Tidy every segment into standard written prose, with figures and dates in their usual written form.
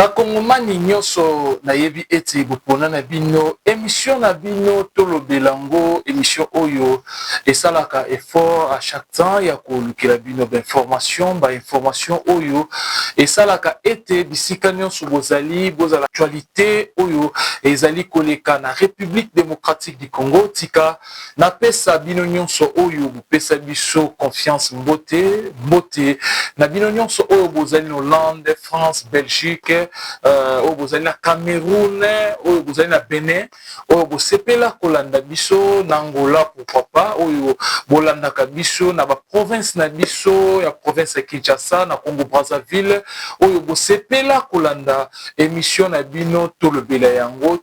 Bakongomani nyonso na yebi ete bopona na bino émission na bino tolo belango émission oyo esalaka effort à chaque temps ya kolukela bino ba information oyo esalaka ete bisika nyonso bozali bozala actualité oyo ezali koleka na République démocratique du Congo tika na pesa bino nyonso oyo bopesa biso confiance mbote na bino nyonso oyo bozali na Hollande, France, Belgique, au bozali na Cameroun, au bozali na Benin, au bosepela kolanda biso na Angola pourquoi pas, au bolanda kabiso na ba province na biso ya province ya Kinshasa na Congo Brazzaville, au bosepela kolanda émission na bino tolobela yango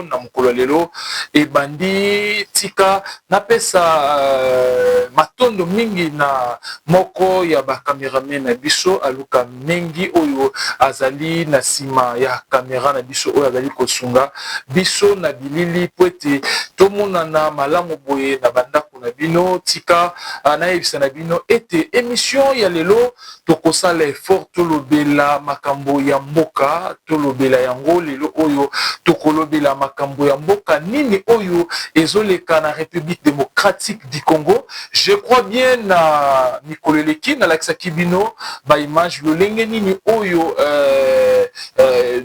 na mokolo lelo e bandi tika na pesa matondo mingi na moko ya ba cameraman na biso aluka mingi oyo azali na sima ya kamera na biso oyo azali kosunga biso na bilili poete tomona na malamu boye na bandako na bino tika na yebisa na bino ete émission ya lelo tokosala effort tolobela makambo ya mboka tolobela yango lelo oyo tokolobela makambo ya mboka nini oyo ezoleka na République démocratique du Congo. Je crois bien na mikoleleki na laksa kibino ba image lolenge nini oyo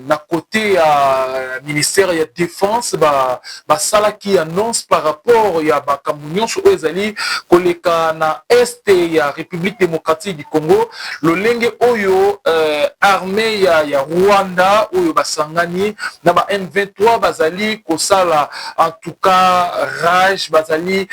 na côté ya ministère ya défense ba sala qui annonce par rapport ya ba kamunyon so ezali koleka na est ya République démocratique du Congo lolenge oyo armée ya Rwanda oyo basangani na ba M23 bazali kosala en tout cas rage bazali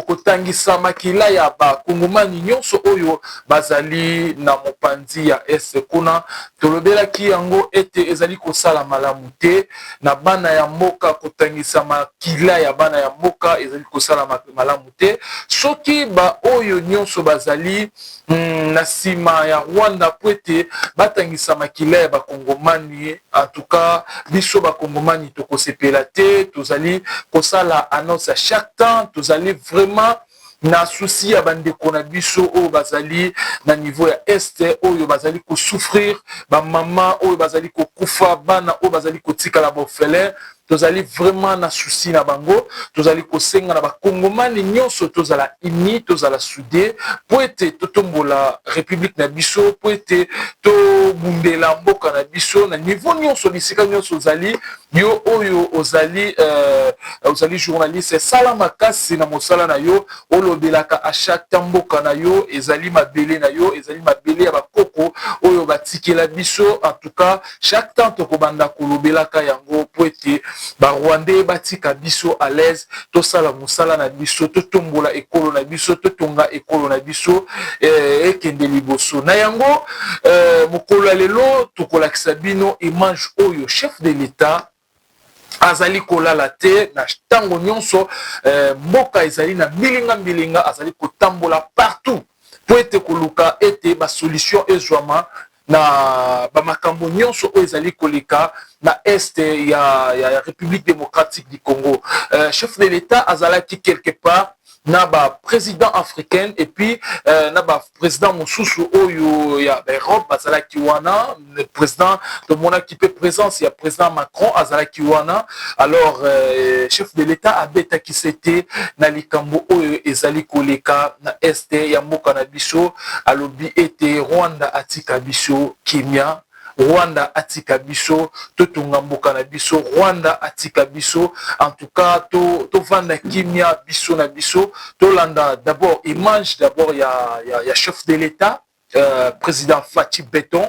kotangisa makila ya ba kongomani nyonso oyo bazali na mopanzi ya est kuna tolobela ki yango ete ezali kosala malamu te na bana ya mboka kotangisa makila ya bana ya mboka ezali kosala malamu te soki ba oyo nyonso bazali na sima ya Rwanda poete batangisa makila ya bakongomani en tout cas biso bakongomani tokosepela te tozali kosala annonce à chaque temps tozali vraiment na souci ya bandeko na biso oyo bazali na niveau ya este oyo bazali ko souffrir ba mama oyo bazali ko kufa bana oyo bazali ko tikala bofele tozali vraiment na souci na bango tozali kosenga na bakongomani nyonso tozala uni tozala soudé po ete totombola république na biso po ete tobundela mboka na biso na niveau nyonso bisika nyonso ozali yo oyo ozali journaliste sala makasi na mosala na yo olobelaka à chaque temps mboka na yo ezali mabele na yo ezali mabele ya bakoko oyo batikela biso en tout cas chaque temps tokobanda kolobelaka yango po ete ba Rwandais batika biso à l'aise to sala musala na biso to tombola ekolo na biso to tonga ekolo na biso ekende liboso na yango mokolo lelo tokolakisa bino image oyo chef de l'État azali kolala te na tango nyonso mboka ezali na mbilinga azali kotambola partout po ete koluka ete ba solution ezwama na ba makambo nyonso oyo ezali koleka na est ya République démocratique du Congo. Chef de l'État azalaki quelque part na ba président africain et puis na ba président mosusu oyo ya Europe azalaki wana le président de mon équipe présence ya président Macron azalaki wana alors chef de l'État abeta ki c'était na likambo oyo ezali koleka na est ya mboka na biso alobi ete Rwanda atika biso kimia Rwanda atika biso totunga mboka na biso Rwanda atika biso en tout cas to vanda kimia biso na biso to landa d'abord image d'abord ya chef de l'État président Fachi Beton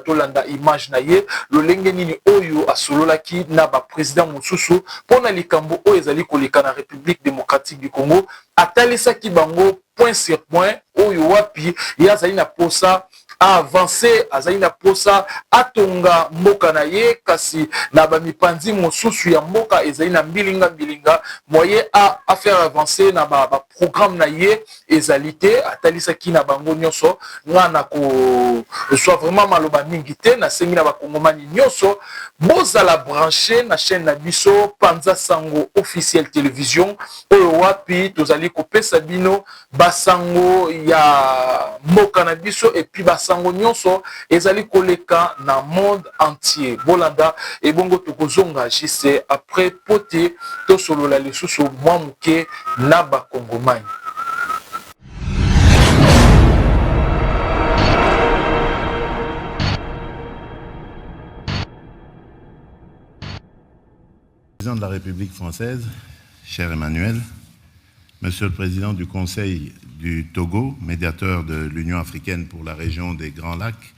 to landa image na ye lolenge nini oyo asololaki na ba président mosusu pona likambo oyo ezali koleka na République démocratique du Congo atalisaki bango point sur point oyo wapi yazali na posa avancer azali na posa atonga mboka na ye kasi na ba mipanzi mosusu ya mboka ezali na mbilinga moyen à faire avancer na ba programme na ye ezali te atalisaki na bango nyonso ngana ko soit vraiment maloba mingi te na sengi na bakongomani nyonso bozala branché na chaîne na biso Panza Sango officiel télévision oyo wapi tozali kopesa bino basango ya mboka na biso et puis basango nyonso ezali koleka na monde entier. Bolanda ebongo tokozonga jise après pote tosolola lisusu mwa muke na bakongomani. Président de la République française, cher Emmanuel, Monsieur le Président du Conseil du Togo, médiateur de l'Union africaine pour la région des Grands Lacs,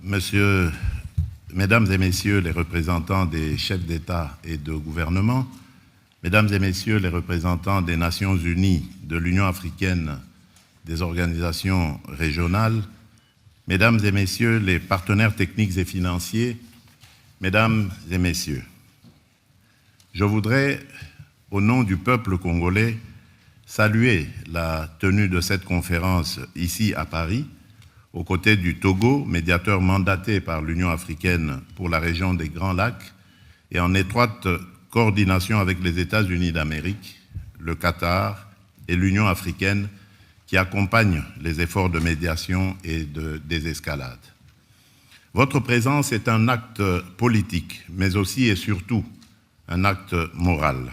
Mesdames et Messieurs les représentants des chefs d'État et de gouvernement, Mesdames et Messieurs les représentants des Nations Unies, de l'Union africaine, des organisations régionales, Mesdames et Messieurs les partenaires techniques et financiers, Mesdames et Messieurs, je voudrais, au nom du peuple congolais, saluer la tenue de cette conférence ici à Paris, aux côtés du Togo, médiateur mandaté par l'Union africaine pour la région des Grands Lacs, et en étroite coordination avec les États-Unis d'Amérique, le Qatar et l'Union africaine qui accompagnent les efforts de médiation et de désescalade. Votre présence est un acte politique, mais aussi et surtout un acte moral.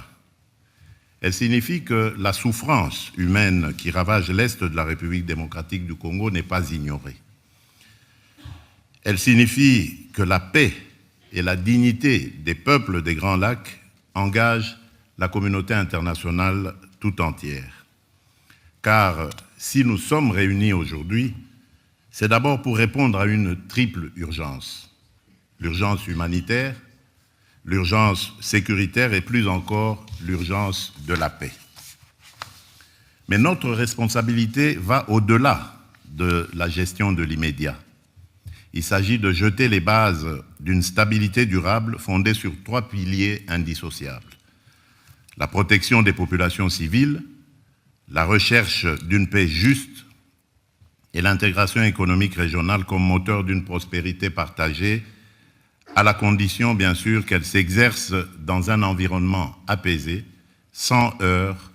Elle signifie que la souffrance humaine qui ravage l'Est de la République démocratique du Congo n'est pas ignorée. Elle signifie que la paix et la dignité des peuples des Grands Lacs engagent la communauté internationale tout entière. Car si nous sommes réunis aujourd'hui, c'est d'abord pour répondre à une triple urgence. L'urgence humanitaire, l'urgence sécuritaire et plus encore l'urgence de la paix. Mais notre responsabilité va au-delà de la gestion de l'immédiat. Il s'agit de jeter les bases d'une stabilité durable fondée sur 3 piliers indissociables. La protection des populations civiles, la recherche d'une paix juste et l'intégration économique régionale comme moteur d'une prospérité partagée, à la condition, bien sûr, qu'elle s'exerce dans un environnement apaisé, sans heurts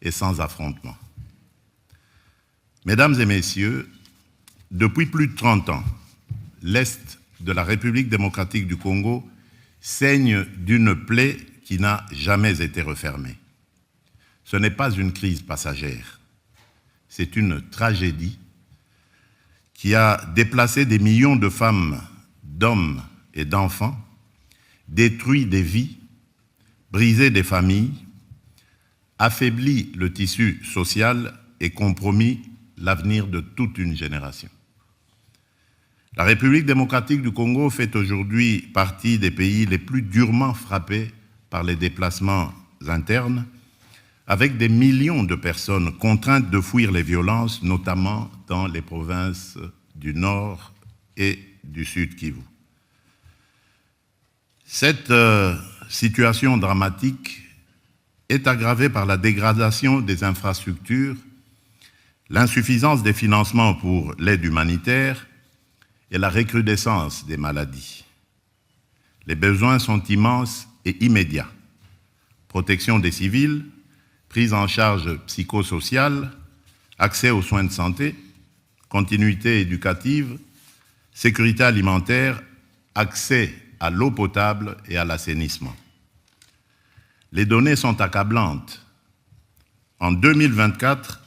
et sans affrontements. Mesdames et Messieurs, depuis plus de 30 ans, l'Est de la République démocratique du Congo saigne d'une plaie qui n'a jamais été refermée. Ce n'est pas une crise passagère, c'est une tragédie qui a déplacé des millions de femmes, d'hommes et d'enfants, détruit des vies, brisé des familles, affaibli le tissu social et compromis l'avenir de toute une génération. La République démocratique du Congo fait aujourd'hui partie des pays les plus durement frappés par les déplacements internes, avec des millions de personnes contraintes de fuir les violences, notamment dans les provinces du Nord et du Sud Kivu. Cette situation dramatique est aggravée par la dégradation des infrastructures, l'insuffisance des financements pour l'aide humanitaire et la recrudescence des maladies. Les besoins sont immenses et immédiats. Protection des civils, prise en charge psychosociale, accès aux soins de santé, continuité éducative, sécurité alimentaire, accès à l'eau potable et à l'assainissement. Les données sont accablantes. En 2024,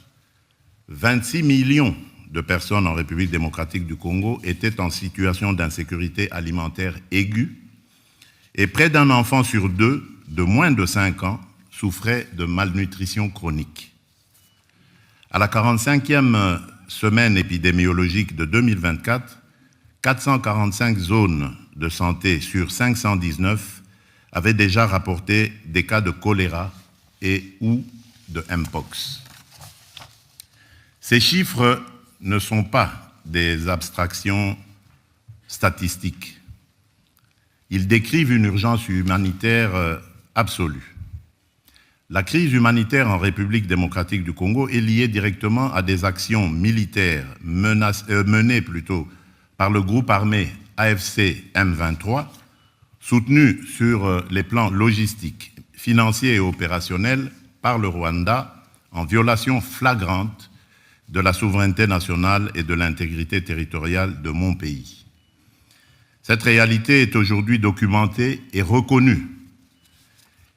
26 millions de personnes en République démocratique du Congo étaient en situation d'insécurité alimentaire aiguë et près d'un enfant sur 2 de moins de 5 ans souffrait de malnutrition chronique. À la 45e semaine épidémiologique de 2024, 445 zones de santé sur 519 avaient déjà rapporté des cas de choléra et ou de Mpox. Ces chiffres ne sont pas des abstractions statistiques. Ils décrivent une urgence humanitaire absolue. La crise humanitaire en République démocratique du Congo est liée directement à des actions militaires menées par le groupe armé AFC M23, soutenu sur les plans logistiques, financiers et opérationnels par le Rwanda en violation flagrante de la souveraineté nationale et de l'intégrité territoriale de mon pays. Cette réalité est aujourd'hui documentée et reconnue,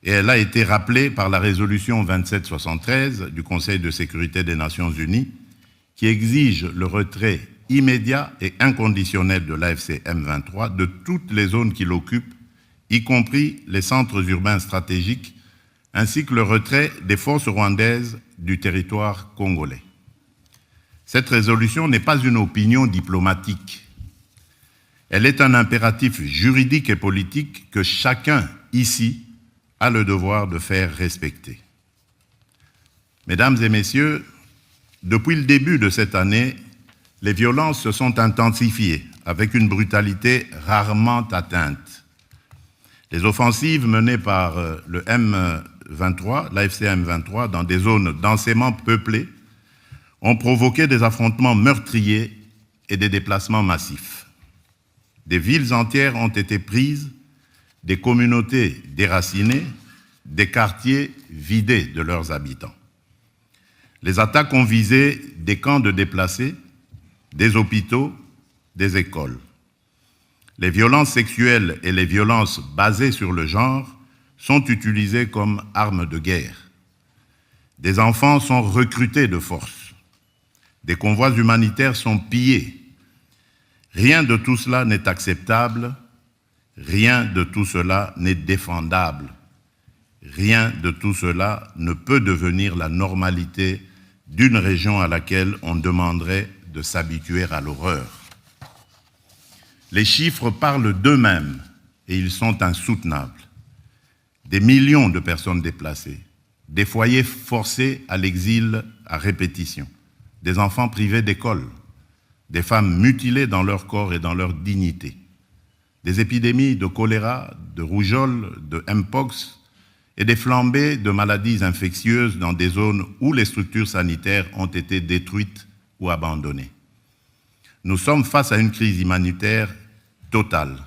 et elle a été rappelée par la résolution 2773 du Conseil de sécurité des Nations Unies, qui exige le retrait immédiat et inconditionnel de l'AFC M23 de toutes les zones qu'il occupe, y compris les centres urbains stratégiques, ainsi que le retrait des forces rwandaises du territoire congolais. Cette résolution n'est pas une opinion diplomatique. Elle est un impératif juridique et politique que chacun ici a le devoir de faire respecter. Mesdames et messieurs, depuis le début de cette année, les violences se sont intensifiées avec une brutalité rarement atteinte. Les offensives menées par le M23, l'AFC M23, dans des zones densément peuplées, ont provoqué des affrontements meurtriers et des déplacements massifs. Des villes entières ont été prises, des communautés déracinées, des quartiers vidés de leurs habitants. Les attaques ont visé des camps de déplacés, des hôpitaux, des écoles. Les violences sexuelles et les violences basées sur le genre sont utilisées comme armes de guerre. Des enfants sont recrutés de force. Des convois humanitaires sont pillés. Rien de tout cela n'est acceptable, rien de tout cela n'est défendable. Rien de tout cela ne peut devenir la normalité d'une région à laquelle on demanderait de s'habituer à l'horreur. Les chiffres parlent d'eux-mêmes et ils sont insoutenables. Des millions de personnes déplacées, des foyers forcés à l'exil à répétition, des enfants privés d'école, des femmes mutilées dans leur corps et dans leur dignité, des épidémies de choléra, de rougeole, de mpox, et des flambées de maladies infectieuses dans des zones où les structures sanitaires ont été détruites ou abandonnées. Nous sommes face à une crise humanitaire totale,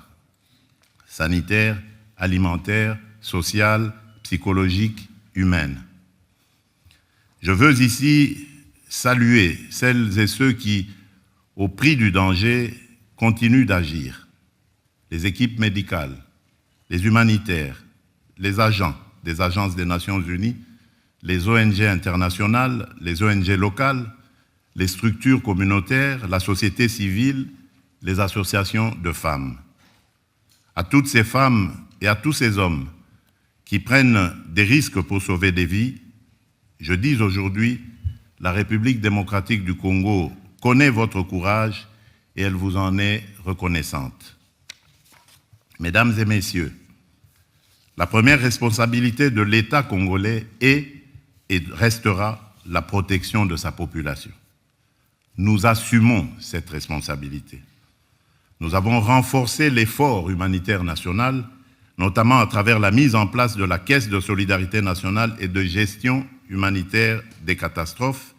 sanitaire, alimentaire, sociale, psychologique, humaine. Je veux ici saluer celles et ceux qui, au prix du danger, continuent d'agir. Les équipes médicales, les humanitaires, les agents des agences des Nations Unies, les ONG internationales, les ONG locales, les structures communautaires, la société civile, les associations de femmes. À toutes ces femmes et à tous ces hommes qui prennent des risques pour sauver des vies, je dis aujourd'hui, la République démocratique du Congo connaît votre courage et elle vous en est reconnaissante. Mesdames et messieurs, la première responsabilité de l'État congolais est et restera la protection de sa population. Nous assumons cette responsabilité. Nous avons renforcé l'effort humanitaire national, notamment à travers la mise en place de la Caisse de solidarité nationale et de gestion humanitaire des catastrophes,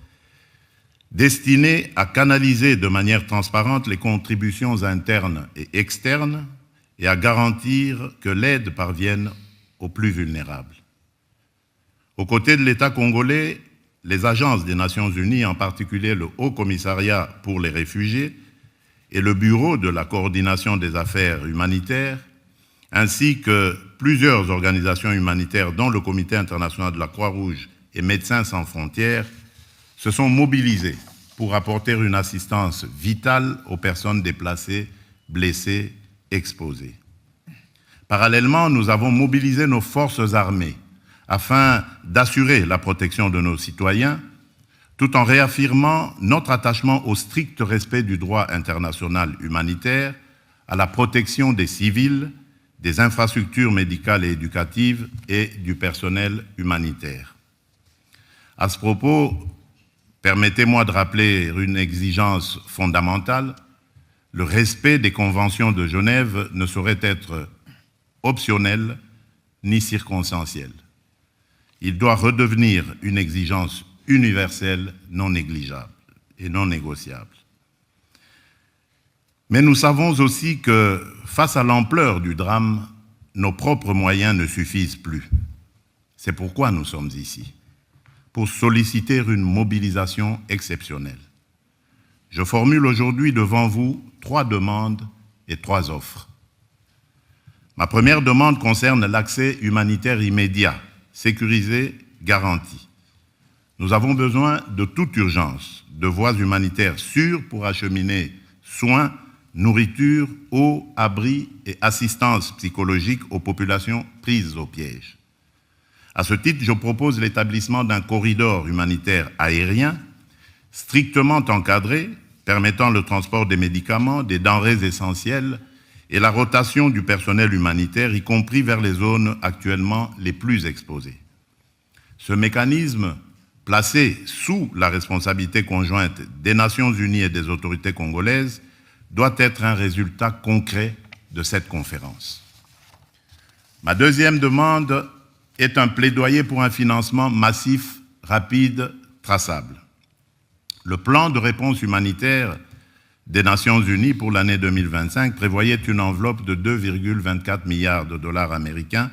destinée à canaliser de manière transparente les contributions internes et externes et à garantir que l'aide parvienne aux plus vulnérables. Aux côtés de l'État congolais, les agences des Nations Unies, en particulier le Haut Commissariat pour les réfugiés et le Bureau de la coordination des affaires humanitaires, ainsi que plusieurs organisations humanitaires dont le Comité international de la Croix-Rouge et Médecins sans frontières, se sont mobilisés pour apporter une assistance vitale aux personnes déplacées, blessées, exposées. Parallèlement, nous avons mobilisé nos forces armées afin d'assurer la protection de nos citoyens, tout en réaffirmant notre attachement au strict respect du droit international humanitaire, à la protection des civils, des infrastructures médicales et éducatives et du personnel humanitaire. À ce propos, permettez-moi de rappeler une exigence fondamentale. Le respect des conventions de Genève ne saurait être optionnel ni circonstanciel. Il doit redevenir une exigence universelle, non négligeable et non négociable. Mais nous savons aussi que, face à l'ampleur du drame, nos propres moyens ne suffisent plus. C'est pourquoi nous sommes ici. pour solliciter une mobilisation exceptionnelle. Je formule aujourd'hui devant vous 3 demandes et 3 offres. Ma première demande concerne l'accès humanitaire immédiat, sécurisé, garanti. Nous avons besoin de toute urgence de voies humanitaires sûres pour acheminer soins, nourriture, eau, abri et assistance psychologique aux populations prises au piège. À ce titre, je propose l'établissement d'un corridor humanitaire aérien strictement encadré, permettant le transport des médicaments, des denrées essentielles et la rotation du personnel humanitaire, y compris vers les zones actuellement les plus exposées. Ce mécanisme, placé sous la responsabilité conjointe des Nations Unies et des autorités congolaises, doit être un résultat concret de cette conférence. Ma deuxième demande est un plaidoyer pour un financement massif, rapide, traçable. Le plan de réponse humanitaire des Nations Unies pour l'année 2025 prévoyait une enveloppe de 2,24 milliards de dollars américains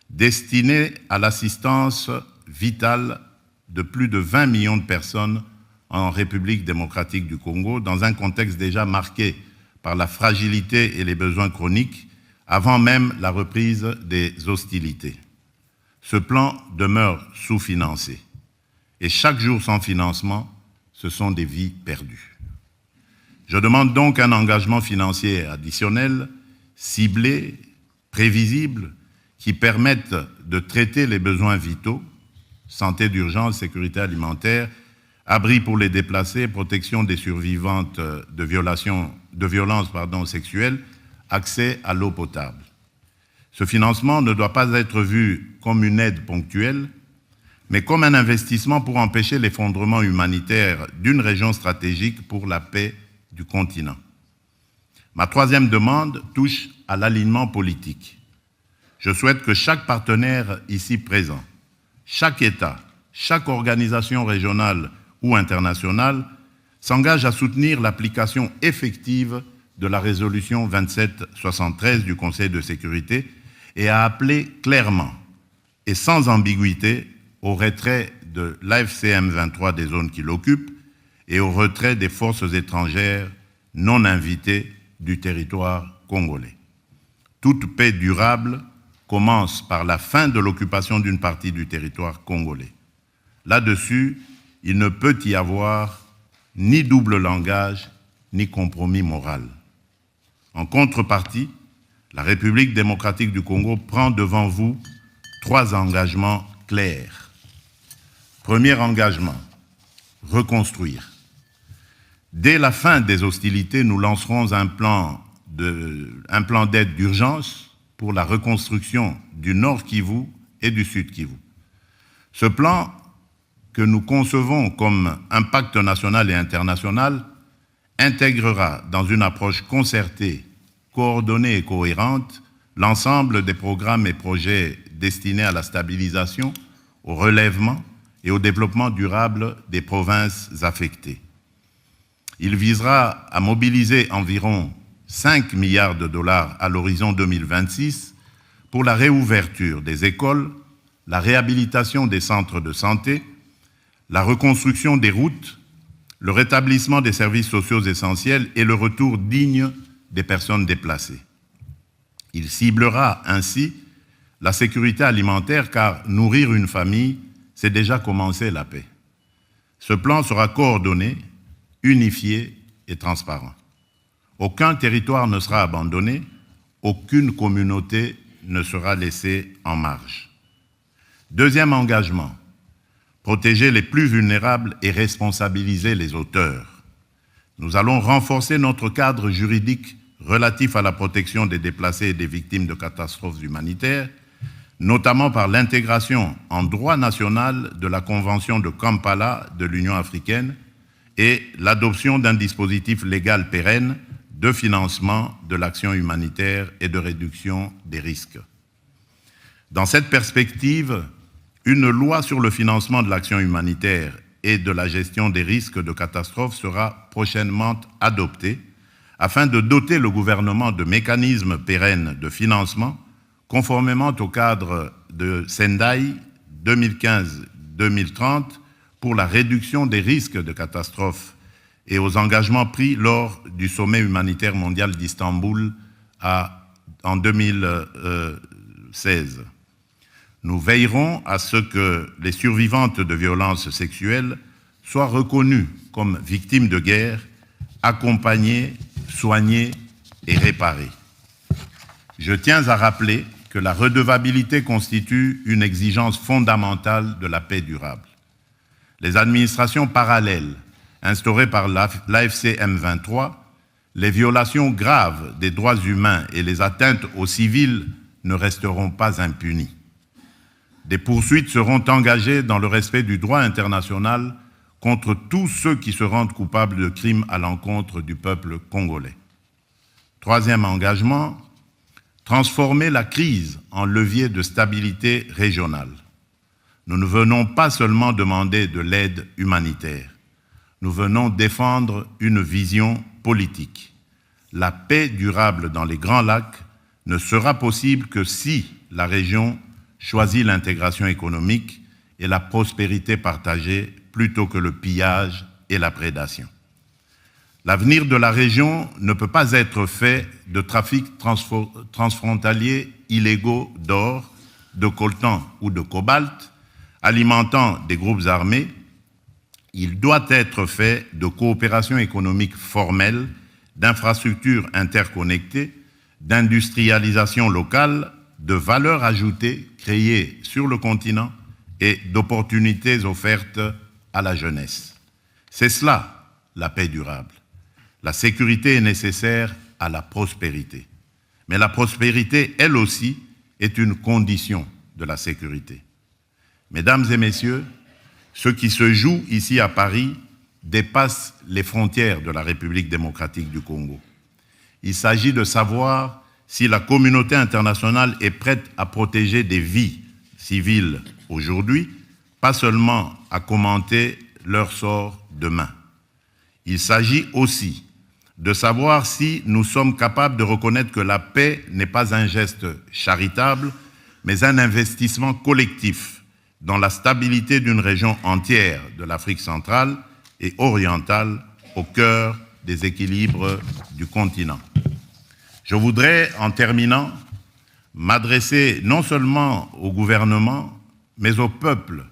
destinée à l'assistance vitale de plus de 20 millions de personnes en République démocratique du Congo, dans un contexte déjà marqué par la fragilité et les besoins chroniques, avant même la reprise des hostilités. Ce plan demeure sous-financé. Et chaque jour sans financement, ce sont des vies perdues. Je demande donc un engagement financier additionnel, ciblé, prévisible, qui permette de traiter les besoins vitaux, santé d'urgence, sécurité alimentaire, abri pour les déplacés, protection des survivantes de violences sexuelles, accès à l'eau potable. Ce financement ne doit pas être vu comme une aide ponctuelle, mais comme un investissement pour empêcher l'effondrement humanitaire d'une région stratégique pour la paix du continent. Ma troisième demande touche à l'alignement politique. Je souhaite que chaque partenaire ici présent, chaque État, chaque organisation régionale ou internationale s'engage à soutenir l'application effective de la résolution 2773 du Conseil de sécurité et à appeler clairement et sans ambiguïté au retrait de l'AFCM 23 des zones qui l'occupent et au retrait des forces étrangères non invitées du territoire congolais. Toute paix durable commence par la fin de l'occupation d'une partie du territoire congolais. Là-dessus, il ne peut y avoir ni double langage, ni compromis moral. En contrepartie, la République démocratique du Congo prend devant vous 3 engagements clairs. Premier engagement, reconstruire. Dès la fin des hostilités, nous lancerons un plan d'aide d'urgence pour la reconstruction du Nord Kivu et du Sud Kivu. Ce plan, que nous concevons comme un pacte national et international, intégrera dans une approche concertée, coordonnée et cohérente l'ensemble des programmes et projets destinés à la stabilisation, au relèvement et au développement durable des provinces affectées. Il visera à mobiliser environ 5 milliards de dollars à l'horizon 2026 pour la réouverture des écoles, la réhabilitation des centres de santé, la reconstruction des routes, le rétablissement des services sociaux essentiels et le retour digne des personnes déplacées. Il ciblera ainsi la sécurité alimentaire car nourrir une famille, c'est déjà commencer la paix. Ce plan sera coordonné, unifié et transparent. Aucun territoire ne sera abandonné, aucune communauté ne sera laissée en marge. Deuxième engagement, protéger les plus vulnérables et responsabiliser les auteurs. Nous allons renforcer notre cadre juridique relatif à la protection des déplacés et des victimes de catastrophes humanitaires, notamment par l'intégration en droit national de la Convention de Kampala de l'Union africaine et l'adoption d'un dispositif légal pérenne de financement de l'action humanitaire et de réduction des risques. Dans cette perspective, une loi sur le financement de l'action humanitaire et de la gestion des risques de catastrophe sera prochainement adoptée afin de doter le gouvernement de mécanismes pérennes de financement conformément au cadre de Sendai 2015-2030 pour la réduction des risques de catastrophes et aux engagements pris lors du sommet humanitaire mondial d'Istanbul en 2016. Nous veillerons à ce que les survivantes de violences sexuelles soient reconnues comme victimes de guerre, accompagnées, soignées et réparées. Je tiens à rappeler que la redevabilité constitue une exigence fondamentale de la paix durable. Les administrations parallèles instaurées par l'AFC M23, les violations graves des droits humains et les atteintes aux civils ne resteront pas impunies. Des poursuites seront engagées dans le respect du droit international contre tous ceux qui se rendent coupables de crimes à l'encontre du peuple congolais. Troisième engagement, transformer la crise en levier de stabilité régionale. Nous ne venons pas seulement demander de l'aide humanitaire, nous venons défendre une vision politique. La paix durable dans les Grands Lacs ne sera possible que si la région choisit l'intégration économique et la prospérité partagée plutôt que le pillage et la prédation. L'avenir de la région ne peut pas être fait de trafics transfrontaliers illégaux d'or, de coltan ou de cobalt, alimentant des groupes armés. Il doit être fait de coopération économique formelle, d'infrastructures interconnectées, d'industrialisation locale, de valeur ajoutée créée sur le continent et d'opportunités offertes à la jeunesse. C'est cela, la paix durable. La sécurité est nécessaire à la prospérité. Mais la prospérité, elle aussi, est une condition de la sécurité. Mesdames et messieurs, ce qui se joue ici à Paris dépasse les frontières de la République démocratique du Congo. Il s'agit de savoir si la communauté internationale est prête à protéger des vies civiles aujourd'hui, pas seulement à commenter leur sort demain. Il s'agit aussi de savoir si nous sommes capables de reconnaître que la paix n'est pas un geste charitable, mais un investissement collectif dans la stabilité d'une région entière de l'Afrique centrale et orientale au cœur des équilibres du continent. Je voudrais, en terminant, m'adresser non seulement au gouvernement, mais au peuple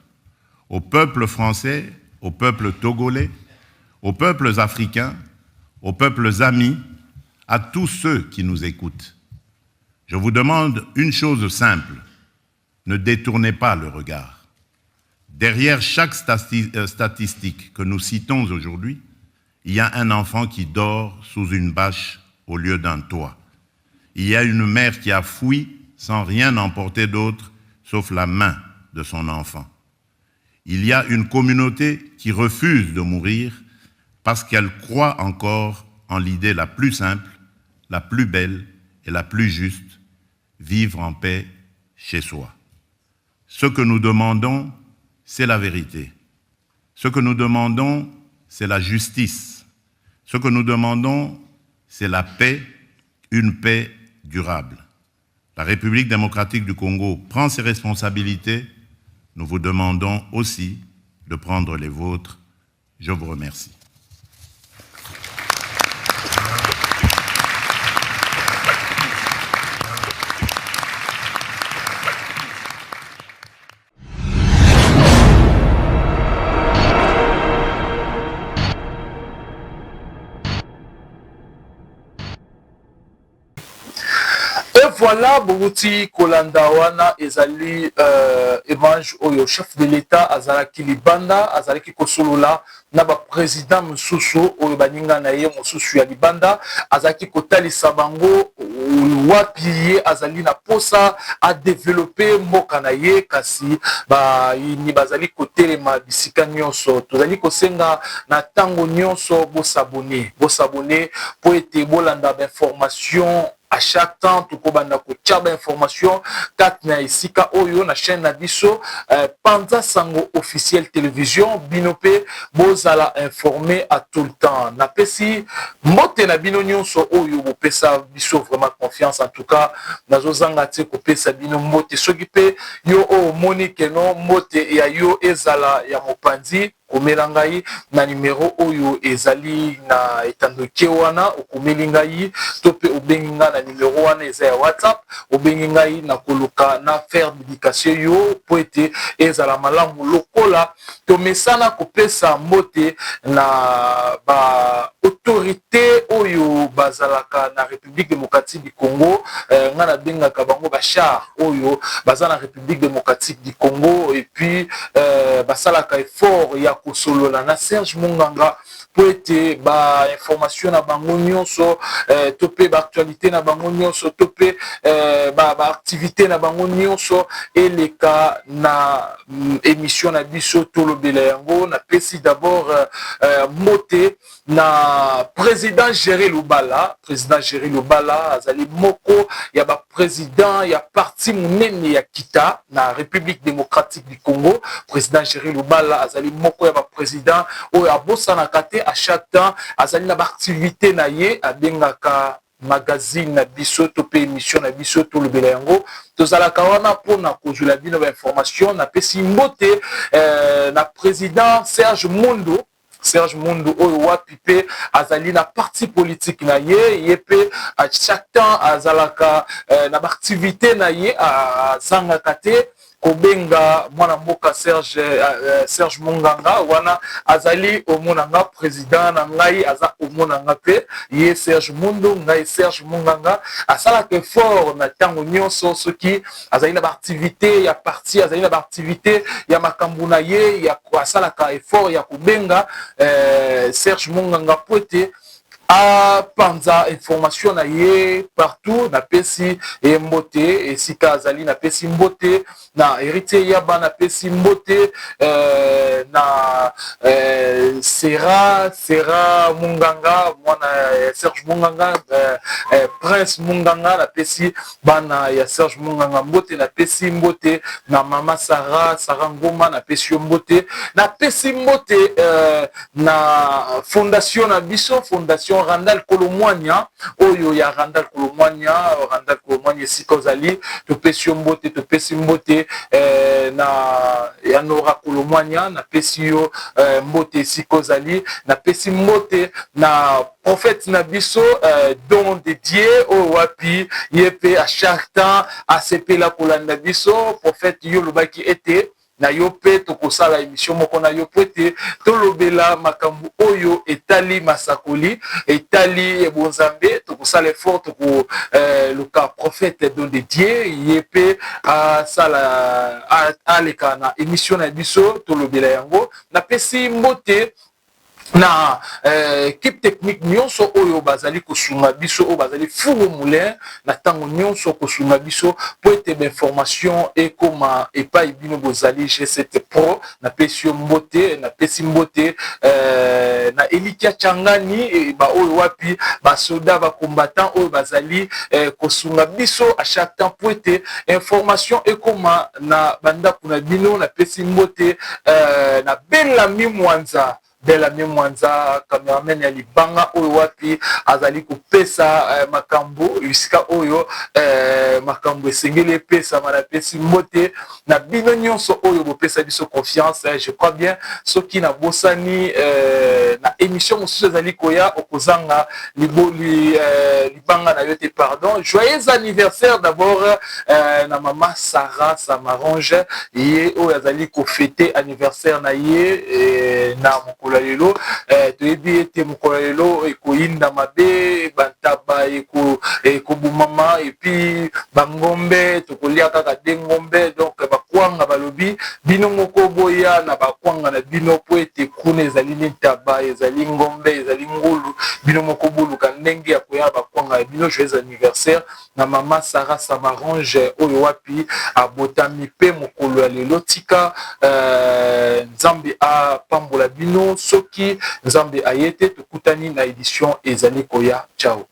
français, au peuple togolais, aux peuples africains, aux peuples amis, à tous ceux qui nous écoutent. Je vous demande une chose simple, ne détournez pas le regard. Derrière chaque statistique que nous citons aujourd'hui, il y a un enfant qui dort sous une bâche au lieu d'un toit. Il y a une mère qui a fui sans rien emporter d'autre sauf la main de son enfant. Il y a une communauté qui refuse de mourir parce qu'elle croit encore en l'idée la plus simple, la plus belle et la plus juste, vivre en paix chez soi. Ce que nous demandons, c'est la vérité. Ce que nous demandons, c'est la justice. Ce que nous demandons, c'est la paix, une paix durable. La République démocratique du Congo prend ses responsabilités. Nous vous demandons aussi de prendre les vôtres. Je vous remercie. Voilà, Bourouti Kolandawana, Ezali Emange Oyo, chef de l'État, Azalaki Libanda, Azalaki Kosolula, Naba président Moussoussou, Oyo Baninga Naye, Moussoussou ya Libanda, Azalaki Kotali Sabango, Wapiye, Azali na posa, a développé Mokanaye, Kasi, ni Bazali Kotele ma bisika nyonso, Tozali Kosenga, na tango nyonso, Bosabone, pour être bolanda d'information. À chaque temps, tout comme on a information, quatre na isika oyo na chaîne Nabiso, Panza Sango officiel télévision, Binope, Bozala informé à tout le temps. Na pesi, mote na bino nyonso oyo bo pesa biso vraiment confiance en tout cas. Nazo zanga te ko pesa bino mote soki pe yo o moni ke no mote ya yo ezala ya mopanzi. okomela ngai na numéro oyo ezali na etandoke wana okomeli ngai to pe obengi nga na numéro wana eza ya WhatsApp obengi ngai na koluka na faire dédication yo po ete ezala malamu lokola tomesana kopesa mbote na ba autorité oyo bazalaka na République démocratique du Congo nga na bengaka bango bachar oyo baza na République démocratique du Congo et puis basalaka effort ya kosolola na Serge Munganga po ete ba information na bango nyonso to pe ba actualité na bango nyonso to pe ba activité na bango nyonso eleka na émission na biso tolobela yango na pesi d'abord moté na président Géry Lubala azali moko ya ba président ya parti munene ya Kita na République démocratique du Congo. Président Géry Lubala azali moko ya ba président oyo abosana kate à chaque temps azali na ba activité na ye abengaka magazine na biso to pe émission na biso to lobela yango tozalaka wana pona kozula bino ba information na pesi mbote na président Serge Mundu oyo wapi pe azali na parti politique na ye pe à chaque temps azalaka na ba activité na ye azanga kate kobenga mwana mboka Serge Munganga wana azali omonanga président na ngai aza omonanga pe ye Serge Mundu ngai Serge Munganga asalaka effort na tango nyonso soki azali na ba activité ya parti azali na ba activité ya makambo na ye ya asalaka effort ya kobenga Serge Munganga poete a panza information na ye partout na pesi mbote esika azali na pesi mbote na héritier yaba na pesi mbote na Sera Munganga mwana Serge Munganga Prince Munganga na pesi bana ya Serge Munganga mbote na pesi mbote na mama Sarah Ngoma na pesi mbote na pesi mbote na fondation na biso fondation Randal Kolomwanya oyo ya Randal Kolomwanya sikozali to pesi mbote na ya Nora Kolomwanya na pesi yo mbote sikozali na pesi mbote na prophète na biso don dédié au wapi yepe à chaque temps à sepela kolanda biso prophète yo lobaki était na yo pe tokosala émission moko na yo pete tolobela makambu oyo etali masakoli etali ebonzambe tokosala effort toko le cas prophète don dédié yepe a sala aleka na émission na biso tolobela yango na pesi mbote na équipe technique nyonso oyo bazali kosunga biso oyo bazali furu moulin na tango nyonso kosunga biso po ete information ekoma epai bino bozali G7 Pro na pesi mbote na pesi mbote na Elikia Changani ba oyo wapi ba soda ba combattant oyo bazali kosunga biso à chaque temps po ete information ekoma na banda kuna bino na pesi mbote na Belami Mwanza cameraman ya libanga oyo wapi azali kopesa makambo isika oyo makambo esengeli pesa mala pesi mbote na bino nyonso oyo bopesa biso confiance je crois bien soki na bosani na émission mosusu ezali koya okozanga libanga na yote pardon joyeux anniversaire d'abord na mama Sarah Samarange ye oyo azali ko fêter anniversaire na ye na mokolo lelo toyebi ete mokolo lelo ekoyinda mabe bantaba ekobumama epi bangombe tokolia kaka de ngombe donc bakwanga balobi bino moko boya na bakwanga na bino po ete kuna ezali ntaba ezali ngombe ezali ngulu bino moko boluka ndenge ya koya bakwanga bino joyeux anniversaire na mama Sarah Samarange oyo wapi abotami pe mokolo ya lelo tika nzambe a pambola bino soki nzambe ayete tukutani na édition ezali koya ciao.